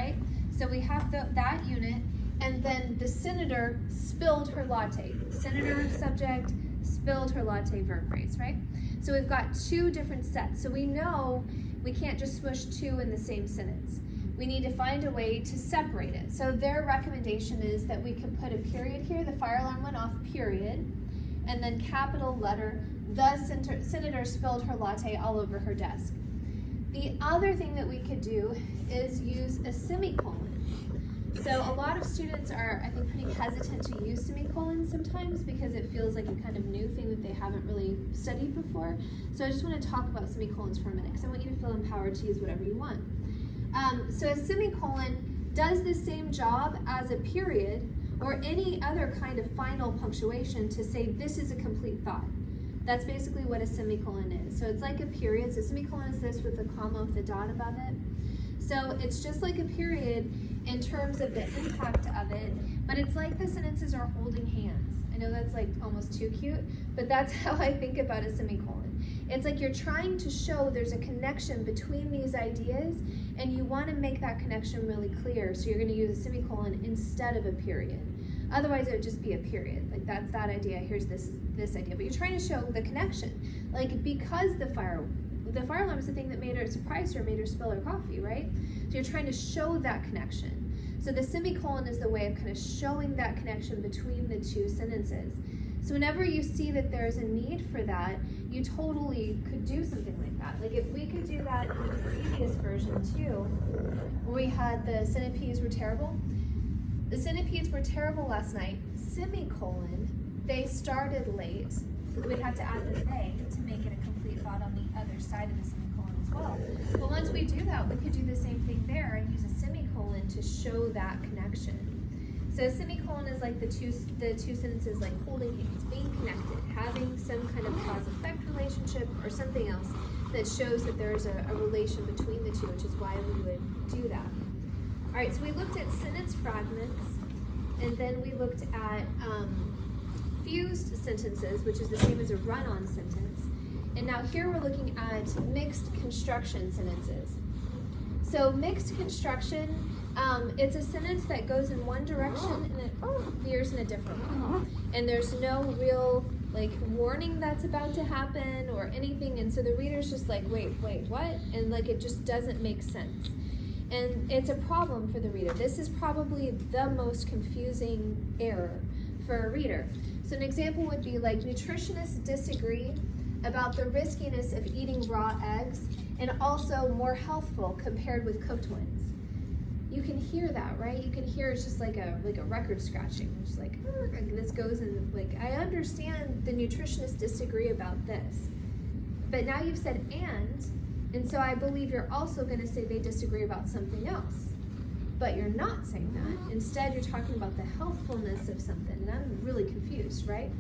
right? So we have that unit, and then the senator spilled her latte. Senator, subject, spilled her latte, verb phrase, right? So we've got two different sets. So we know we can't just smush two in the same sentence. We need to find a way to separate it. So their recommendation is that we can put a period here, the fire alarm went off, period, and then capital letter, the senator spilled her latte all over her desk. The other thing that we could do is use a semicolon. So a lot of students are, I think, pretty hesitant to use semicolons sometimes because it feels like a kind of new thing that they haven't really studied before. So I just want to talk about semicolons for a minute because I want you to feel empowered to use whatever you want. So a semicolon does the same job as a period or any other kind of final punctuation to say this is a complete thought. That's basically what a semicolon is. So it's like a period. So semicolon is this with a comma with a dot above it. So it's just like a period in terms of the impact of it, but it's like the sentences are holding hands. I know that's like almost too cute, but that's how I think about a semicolon. It's like you're trying to show there's a connection between these ideas and you want to make that connection really clear, so you're going to use a semicolon instead of a period. Otherwise it would just be a period, like that's that idea, here's this idea, but you're trying to show the connection. Like because the fire alarm is the thing that made her surprise her, made her spill her coffee, right? So you're trying to show that connection. So the semicolon is the way of kind of showing that connection between the two sentences. So whenever you see that there's a need for that, you totally could do something like that. Like if we could do that in the previous version too, where we had the centipedes were terrible. The centipedes were terrible last night, semicolon, they started late. We'd have to add the they to make it a complete thought on the other side of the semicolon as well. But once we do that, we could do the same thing there and use a semicolon to show that connection. So a semicolon is like the two sentences like holding hands, being connected, having some kind of cause-effect relationship or something else that shows that there's a relation between the two, which is why we would do that. All right, so we looked at sentence fragments, and then we looked at fused sentences, which is the same as a run-on sentence. And now here we're looking at mixed construction sentences. So mixed construction, it's a sentence that goes in one direction and it veers in a different one. And there's no real like warning that's about to happen or anything. And so the reader's just like, wait, what? And like it just doesn't make sense. And it's a problem for the reader. This is probably the most confusing error for a reader. So an example would be like nutritionists disagree about the riskiness of eating raw eggs and also more healthful compared with cooked ones. You can hear that, right? You can hear it's just like a record scratching. It's like, this goes in, like, I understand the nutritionists disagree about this. But now you've said and so I believe you're also going to say they disagree about something else. But you're not saying that. Instead, you're talking about the healthfulness of something, and I'm really confused, right?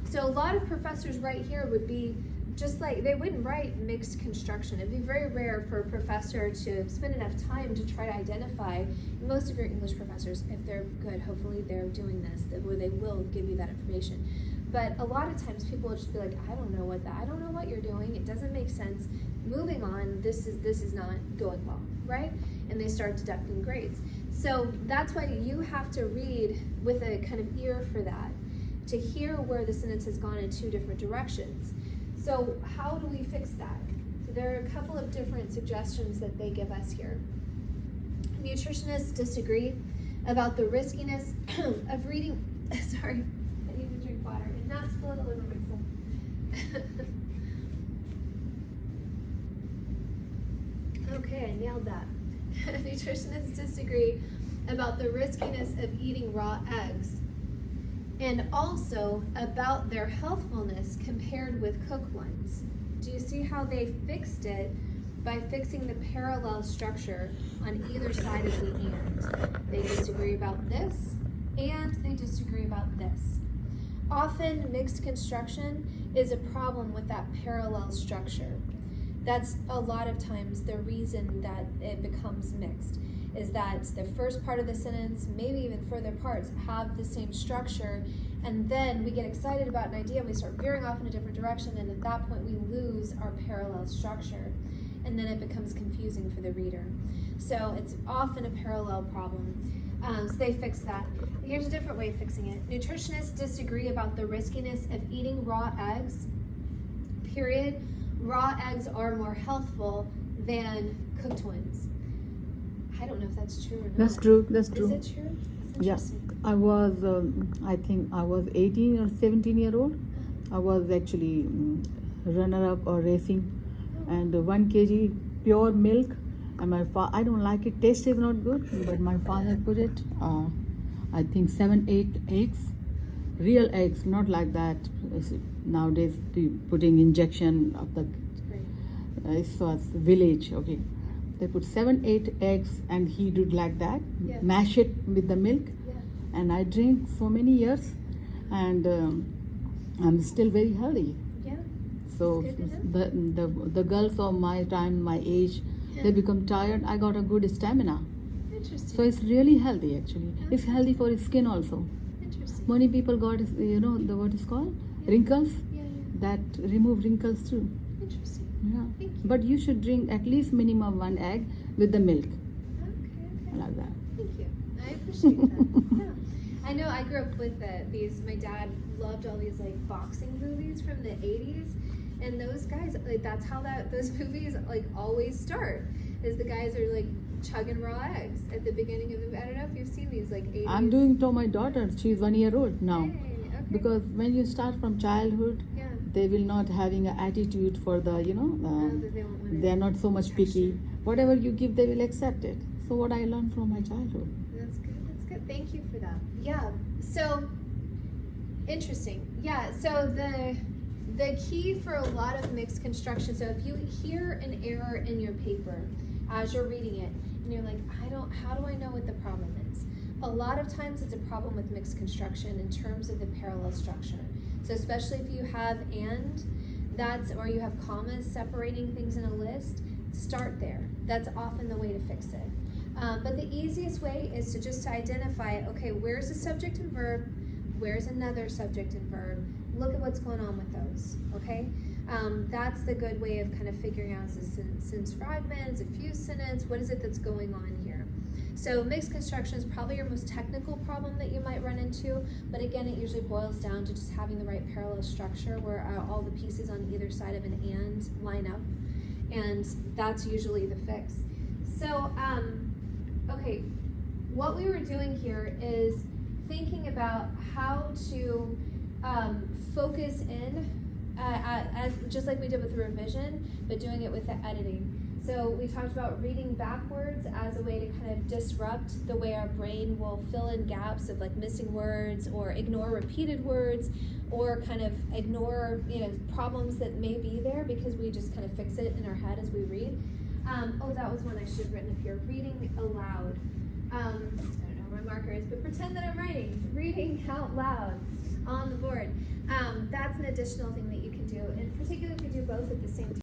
So a lot of professors right here would be just like, they wouldn't write mixed construction. It'd be very rare for a professor to spend enough time to try to identify. Most of your English professors, if they're good, hopefully they're doing this, where they will give you that information. But a lot of times people will just be like, I don't know what you're doing. It doesn't make sense. Moving on, this is not going well, right? And they start deducting grades. So that's why you have to read with a kind of ear for that, to hear where the sentence has gone in two different directions. So how do we fix that? So there are a couple of different suggestions that they give us here. Nutritionists disagree about the riskiness of reading, sorry, I need to drink water and not spill it all over myself. Okay, I nailed that. Nutritionists disagree about the riskiness of eating raw eggs and also about their healthfulness compared with cooked ones. Do you see how they fixed it by fixing the parallel structure on either side of the and? They disagree about this and they disagree about this. Often mixed construction is a problem with that parallel structure. That's a lot of times the reason that it becomes mixed, is that the first part of the sentence, maybe even further parts, have the same structure, and then we get excited about an idea and we start veering off in a different direction, and at that point we lose our parallel structure, and then it becomes confusing for the reader. So it's often a parallel problem. So they fix that. Here's a different way of fixing it. Nutritionists disagree about the riskiness of eating raw eggs, period. Raw eggs are more healthful than cooked ones. I don't know if that's true or not. That's true. That's true. Is it true? Yes. I was, I think I was 18 or 17-year-old. I was actually runner-up or racing, and 1 kg pure milk. And I don't like it. Taste is not good, but my father put it. I think 7-8 eggs, real eggs, not like that. Nowadays, putting injection of the. It was village. Okay, they put 7-8 eggs, and he did like that. Yeah. Mash it with the milk, and I drink so many years, and I'm still very healthy. Yeah. So the girls of my time, my age, they become tired. I got a good stamina. Interesting. So it's really healthy actually. Okay. It's healthy for skin also. Interesting. Many people got, the what is called? Wrinkles. Yeah. That remove wrinkles too. Interesting. Yeah. Thank you. But you should drink at least minimum 1 egg with the milk. Okay. Like that. Thank you. I appreciate that. Yeah. I know I grew up with these, my dad loved all these like boxing movies from the 80s. And those guys, like that's how those movies like always start, is the guys are like chugging raw eggs at the beginning of the, I don't know if you've seen these like 80s. I'm doing to my daughter. She's 1 year old now. Hey, okay. Because when you start from childhood, they will not having an attitude for the, they are not so much picky. Whatever you give, they will accept it. So what I learned from my childhood. That's good. That's good. Thank you for that. Yeah. So interesting. Yeah. So the key for a lot of mixed construction. So if you hear an error in your paper as you're reading it, and you're like, how do I know what the problem is? A lot of times it's a problem with mixed construction in terms of the parallel structure. So especially if you have or you have commas separating things in a list, start there. That's often the way to fix it. But the easiest way is to just identify, okay, where's the subject and verb? Where's another subject and verb? Look at what's going on with those, okay? That's the good way of kind of figuring out, is a sentence fragment, is a fused sentence, what is it that's going on here? So mixed construction is probably your most technical problem that you might run into, but again, it usually boils down to just having the right parallel structure where all the pieces on either side of an and line up, and that's usually the fix. So, okay, what we were doing here is thinking about how to focus in, as just like we did with the revision, but doing it with the editing. So we talked about reading backwards as a way to kind of disrupt the way our brain will fill in gaps of like missing words or ignore repeated words or kind of ignore problems that may be there because we just kind of fix it in our head as we read. Oh, that was one I should have written up here. Reading aloud. I don't know where my marker is, but pretend that I'm writing. Reading out loud on the board. That's an additional thing that you can do, and particularly if you do both at the same time.